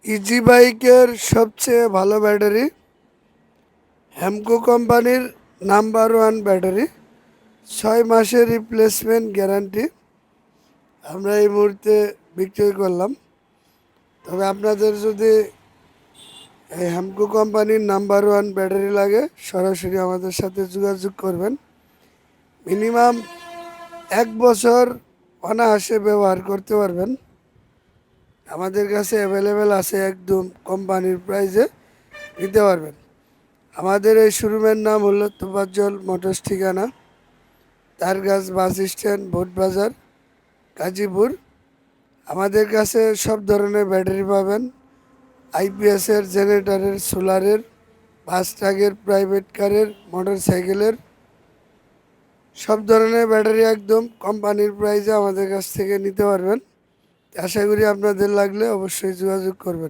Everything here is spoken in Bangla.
ইজি বাইকের সবচেয়ে ভালো ব্যাটারি হ্যামকো কোম্পানির নাম্বার 1 ব্যাটারি, 6 মাসের রিপ্লেসমেন্ট গ্যারান্টি আমরা এই মুহূর্তে বিক্রয় করলাম। তবে আপনাদের যদি এই হ্যামকো কোম্পানির নাম্বার 1 ব্যাটারি লাগে, সরাসরি আমাদের সাথে যোগাযোগ করবেন। মিনিমাম 1 বছর অনায়াসে ব্যবহার করতে পারবেন। আমাদের কাছে অ্যাভেলেবেল আছে, একদম কোম্পানির প্রাইসে নিতে পারবেন। আমাদের এই শোরুমের নাম হলো তোফাজ্জল মোটরস, ঠিকানা তারগাছ বাস স্ট্যান্ড, ভোট বাজার, গাজীপুর। আমাদের কাছে সব ধরনের ব্যাটারি পাবেন, আইপিএসের, জেনারেটরের, সোলারের, বাস, ট্রাকের, প্রাইভেট কারের, মোটর সাইকেলের সব ধরনের ব্যাটারি একদম কোম্পানির প্রাইসে আমাদের কাছ থেকে নিতে পারবেন। আশা করি আপনাদের লাগলে অবশ্যই যোগাযোগ করবেন।